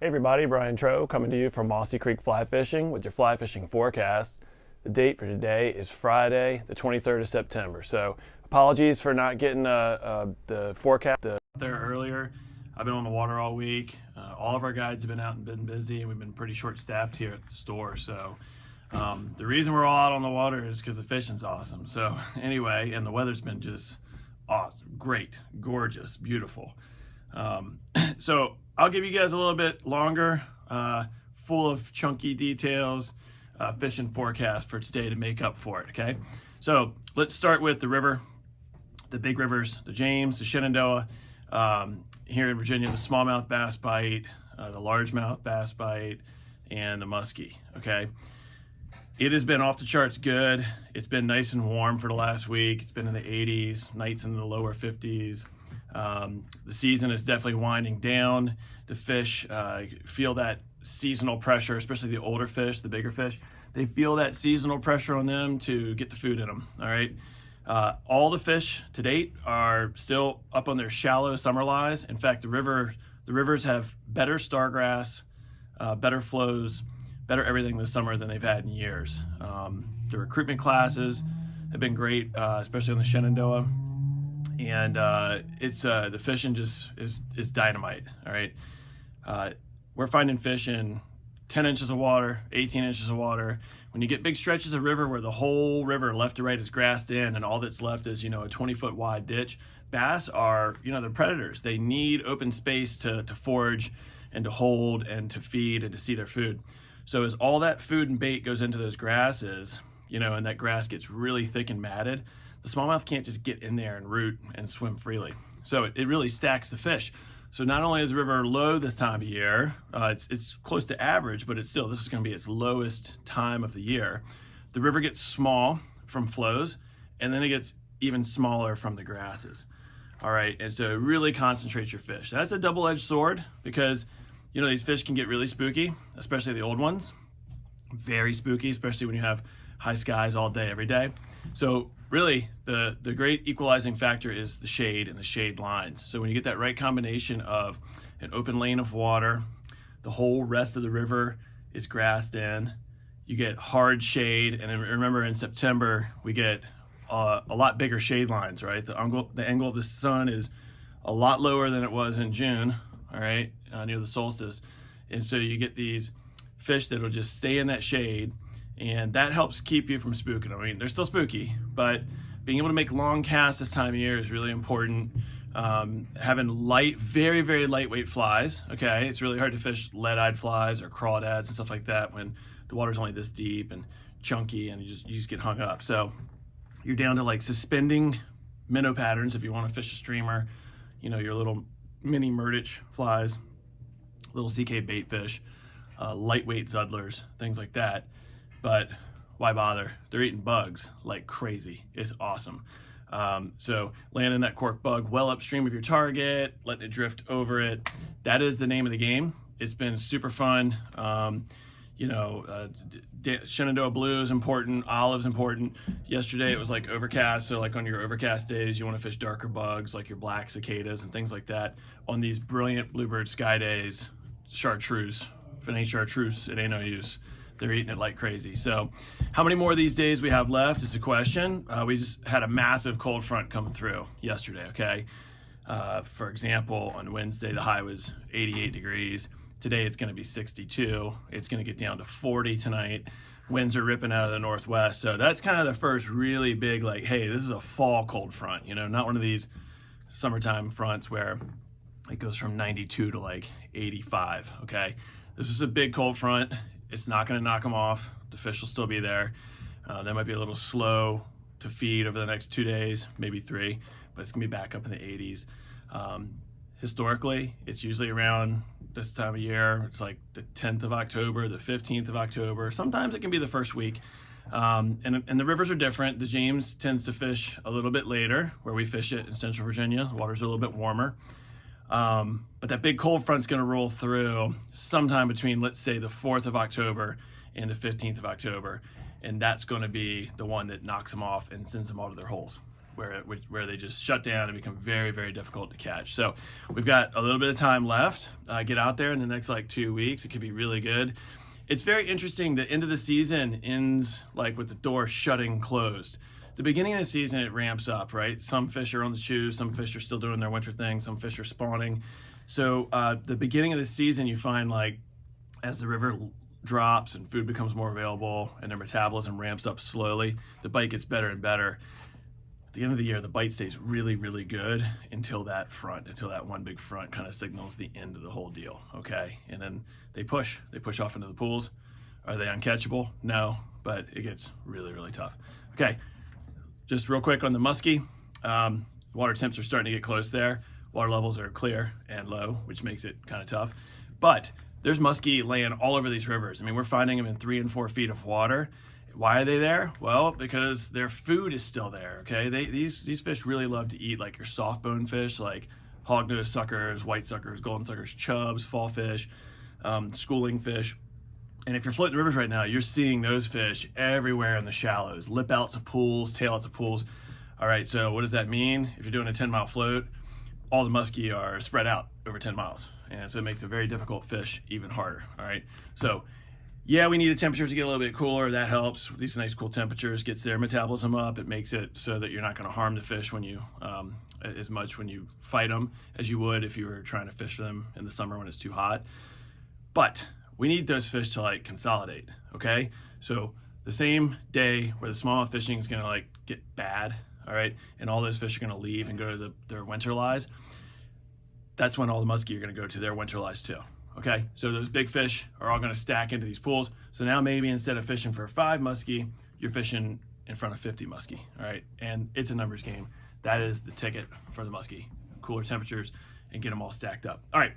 Hey everybody, Brian Tro coming to you from Mossy Creek Fly Fishing with your fly fishing forecast. The date for today is Friday, the 23rd of September. So apologies for not getting the forecast there earlier. I've been on the water all week. All of our guides have been out and been busy, and we've been pretty short-staffed here at the store. So the reason we're all out on the water is because the fishing's awesome. So anyway, and the weather's been just awesome, great, gorgeous, beautiful. So I'll give you guys a little bit longer, full of chunky details, fishing forecast for today to make up for it, okay? So let's start with the river, the big rivers, the James, the Shenandoah, here in Virginia, the smallmouth bass bite, the largemouth bass bite, and the musky, okay? It has been off the charts good. It's been nice and warm for the last week. It's been in the 80s, nights in the lower 50s. The season is definitely winding down. The fish feel that seasonal pressure, especially the older fish, the bigger fish. They feel that seasonal pressure on them to get the food in them, all right? All the fish to date are still up on their shallow summer lies. In fact, the rivers have better stargrass, better flows, better everything this summer than they've had in years. The recruitment classes have been great, especially on the Shenandoah. And it's the fishing just is dynamite, all right? We're finding fish in 10 inches of water, 18 inches of water. When you get big stretches of river where the whole river left to right is grassed in and all that's left is, a 20-foot wide ditch, bass are, they're predators. They need open space to forage and to hold and to feed and to see their food. So as all that food and bait goes into those grasses, and that grass gets really thick and matted, the smallmouth can't just get in there and root and swim freely. So it really stacks the fish. So not only is the river low this time of year, it's close to average, but this is gonna be its lowest time of the year. The river gets small from flows, and then it gets even smaller from the grasses. All right, and so it really concentrates your fish. That's a double-edged sword because, these fish can get really spooky, especially the old ones. Very spooky, especially when you have high skies all day, every day. So really, the great equalizing factor is the shade and the shade lines. So when you get that right combination of an open lane of water, the whole rest of the river is grassed in, you get hard shade, and remember in September, we get a lot bigger shade lines, right? The angle of the sun is a lot lower than it was in June, all right, near the solstice. And so you get these fish that'll just stay in that shade, and that helps keep you from spooking. I mean, they're still spooky, but being able to make long casts this time of year is really important. Having light, very, very lightweight flies, okay? It's really hard to fish lead-eyed flies or crawdads and stuff like that when the water's only this deep and chunky and you just get hung up. So you're down to like suspending minnow patterns if you want to fish a streamer, your little mini murdich flies, little CK bait fish, lightweight Zuddlers, things like that. But why bother? They're eating bugs like crazy. It's awesome. So landing that cork bug well upstream of your target, letting it drift over it, that is the name of the game. It's been super fun. Shenandoah blue is important, olive's important. Yesterday it was like overcast, so like on your overcast days you want to fish darker bugs like your black cicadas and things like that. On these brilliant bluebird sky days, chartreuse. If it ain't chartreuse, it ain't no use. They're eating it like crazy. So how many more of these days we have left is the question. We just had a massive cold front come through yesterday, okay? For example, on Wednesday, the high was 88 degrees. Today it's gonna be 62. It's gonna get down to 40 tonight. Winds are ripping out of the northwest. So that's kind of the first really big, like, hey, this is a fall cold front, not one of these summertime fronts where it goes from 92 to like 85, okay? This is a big cold front. It's not going to knock them off. The fish will still be there. They might be a little slow to feed over the next 2 days, maybe 3, but it's going to be back up in the 80s. Historically, it's usually around this time of year. It's like the 10th of October, the 15th of October. Sometimes it can be the first week. And the rivers are different. The James tends to fish a little bit later, where we fish it in Central Virginia. The water's a little bit warmer. But that big cold front's going to roll through sometime between, let's say, the 4th of October and the 15th of October. And that's going to be the one that knocks them off and sends them all to their holes. where they just shut down and become very, very difficult to catch. So we've got a little bit of time left. Get out there in the next like 2 weeks. It could be really good. It's very interesting. The end of the season ends like with the door shutting closed. The beginning of the season, it ramps up, right? Some fish are on the chew, some fish are still doing their winter thing, some fish are spawning. So the beginning of the season, you find like as the river drops and food becomes more available and their metabolism ramps up slowly, the bite gets better and better. At the end of the year, the bite stays really, really good until that one big front kind of signals the end of the whole deal, okay? And then they push off into the pools. Are they uncatchable? No, but it gets really, really tough. Okay, just real quick on the musky. Water temps are starting to get close there. Water levels are clear and low, which makes it kind of tough. But there's musky laying all over these rivers. I mean, we're finding them in 3 and 4 feet of water. Why are they there? Well, because their food is still there, okay? These fish really love to eat like your soft bone fish, like hognose suckers, white suckers, golden suckers, chubs, fall fish, schooling fish. And if you're floating rivers right now, you're seeing those fish everywhere in the shallows, lip outs of pools, tail outs of pools. All right, so what does that mean? If you're doing a 10-mile float, all the musky are spread out over 10 miles. And so it makes a very difficult fish even harder, all right? So yeah, we need the temperatures to get a little bit cooler. That helps. These nice cool temperatures gets their metabolism up. It makes it so that you're not going to harm the fish when you as much when you fight them as you would if you were trying to fish them in the summer when it's too hot. But we need those fish to like consolidate, okay? So the same day where the smallmouth fishing is going to like get bad, all right, and all those fish are going to leave and go to their winter lies, that's when all the muskie are going to go to their winter lies too. Okay, so those big fish are all going to stack into these pools. So now maybe instead of fishing for 5 muskie, you're fishing in front of 50 muskie, all right? And it's a numbers game. That is the ticket for the muskie. Cooler temperatures and get them all stacked up. All right,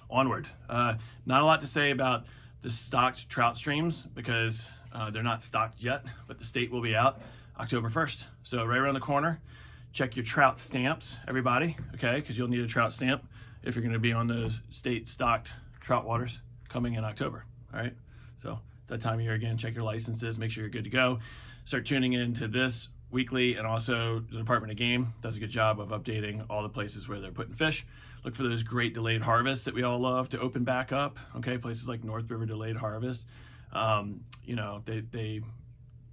onward. Not a lot to say about the stocked trout streams because they're not stocked yet, but the state will be out October 1st. So right around the corner, check your trout stamps, everybody, okay? Because you'll need a trout stamp if you're going to be on those state stocked trout waters coming in October, all right? So it's that time of year again, check your licenses, make sure you're good to go. Start tuning into this weekly, and also the Department of Game does a good job of updating all the places where they're putting fish. Look for those great delayed harvests that we all love to open back up, okay? Places like North River Delayed Harvest. You know, they're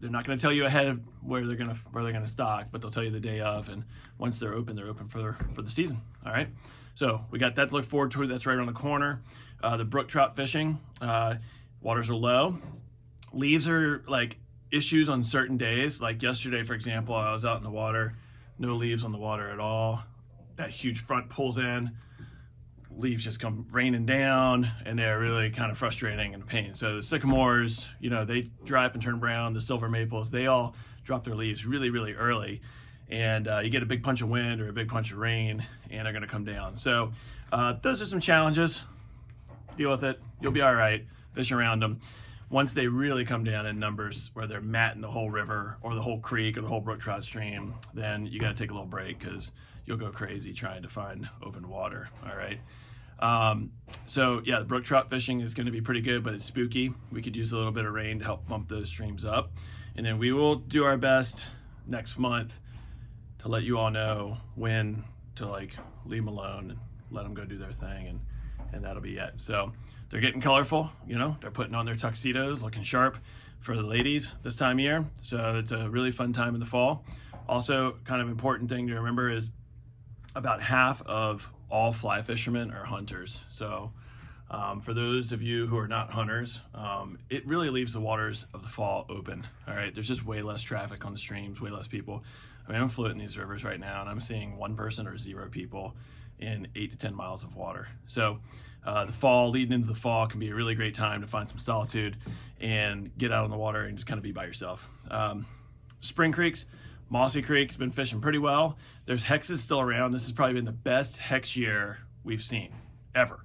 not going to tell you ahead of where they're going to stock, but they'll tell you the day of, and once they're open for the season, all right? So we got that to look forward to. That's right around the corner. The brook trout fishing, waters are low. Leaves are like issues on certain days. Like yesterday, for example, I was out in the water, no leaves on the water at all. That huge front pulls in, leaves just come raining down, and they're really kind of frustrating and a pain. So the sycamores, you know, they dry up and turn brown. The silver maples, they all drop their leaves really, really early. And you get a big punch of wind or a big punch of rain, and they're going to come down. So those are some challenges. Deal with it. You'll be all right. Fish around them. Once they really come down in numbers where they're matting the whole river or the whole creek or the whole brook trout stream, then you got to take a little break because you'll go crazy trying to find open water. All right. So yeah, the brook trout fishing is going to be pretty good, but it's spooky. We could use a little bit of rain to help bump those streams up. And then we will do our best next month to let you all know when to like leave them alone and let them go do their thing, and that'll be it. So they're getting colorful, you know, they're putting on their tuxedos, looking sharp for the ladies this time of year. So it's a really fun time in the fall. Also, kind of important thing to remember is about half of all fly fishermen are hunters. So for those of you who are not hunters, it really leaves the waters of the fall open. All right, there's just way less traffic on the streams, way less people. I mean, I'm floating these rivers right now, and I'm seeing 1 person or 0 people in 8 to 10 miles of water. So the fall, leading into the fall, can be a really great time to find some solitude and get out on the water and just kind of be by yourself. Spring creeks, Mossy Creek's been fishing pretty well. There's hexes still around. This has probably been the best hex year we've seen ever.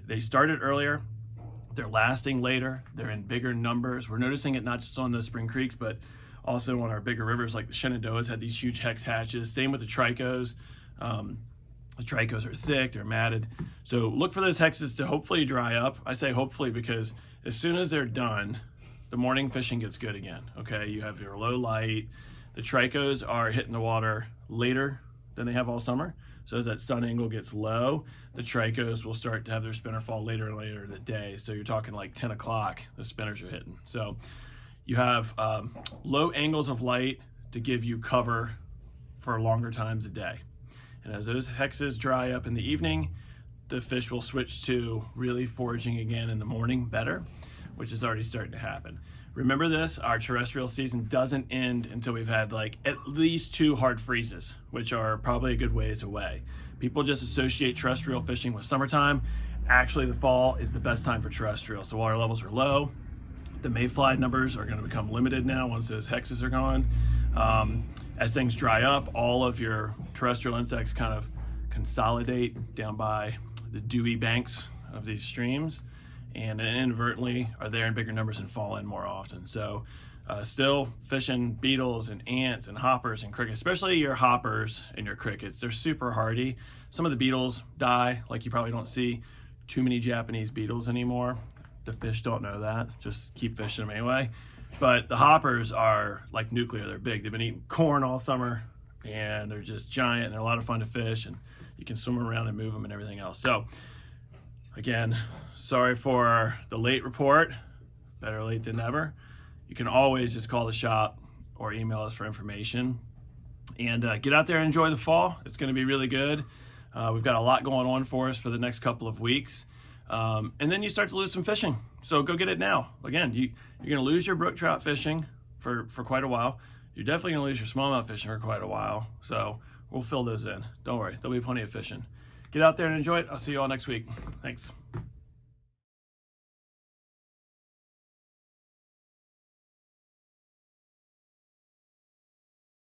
They started earlier. They're lasting later. They're in bigger numbers. We're noticing it not just on the spring creeks, but also on our bigger rivers like the Shenandoah's had these huge hex hatches. Same with the Tricos. The Tricos are thick, they're matted. So look for those hexes to hopefully dry up. I say hopefully because as soon as they're done, the morning fishing gets good again, okay? You have your low light, The Tricos are hitting the water later than they have all summer. So as that sun angle gets low, the Tricos will start to have their spinner fall later and later in the day. So you're talking like 10 o'clock, the spinners are hitting. So you have low angles of light to give you cover for longer times a day. And as those hexes dry up in the evening, the fish will switch to really foraging again in the morning better, which is already starting to happen. Remember this, our terrestrial season doesn't end until we've had like at least 2 hard freezes, which are probably a good ways away. People just associate terrestrial fishing with summertime. Actually, the fall is the best time for terrestrial. So water levels are low. The mayfly numbers are going to become limited now once those hexes are gone. As things dry up, all of your terrestrial insects kind of consolidate down by the dewy banks of these streams, and inadvertently are there in bigger numbers and fall in more often. So still fishing beetles and ants and hoppers and crickets, especially your hoppers and your crickets. They're super hardy. Some of the beetles die, like you probably don't see too many Japanese beetles anymore. The fish don't know that, just keep fishing them anyway. But the hoppers are like nuclear, they're big. They've been eating corn all summer and they're just giant and they're a lot of fun to fish, and you can swim around and move them and everything else. So again, sorry for the late report, better late than never. You can always just call the shop or email us for information, and get out there and enjoy the fall. It's going to be really good. We've got a lot going on for us for the next couple of weeks. And then you start to lose some fishing. So go get it now. Again, you're going to lose your brook trout fishing for quite a while. You're definitely going to lose your smallmouth fishing for quite a while. So we'll fill those in. Don't worry, there'll be plenty of fishing. Get out there and enjoy it. I'll see you all next week. Thanks.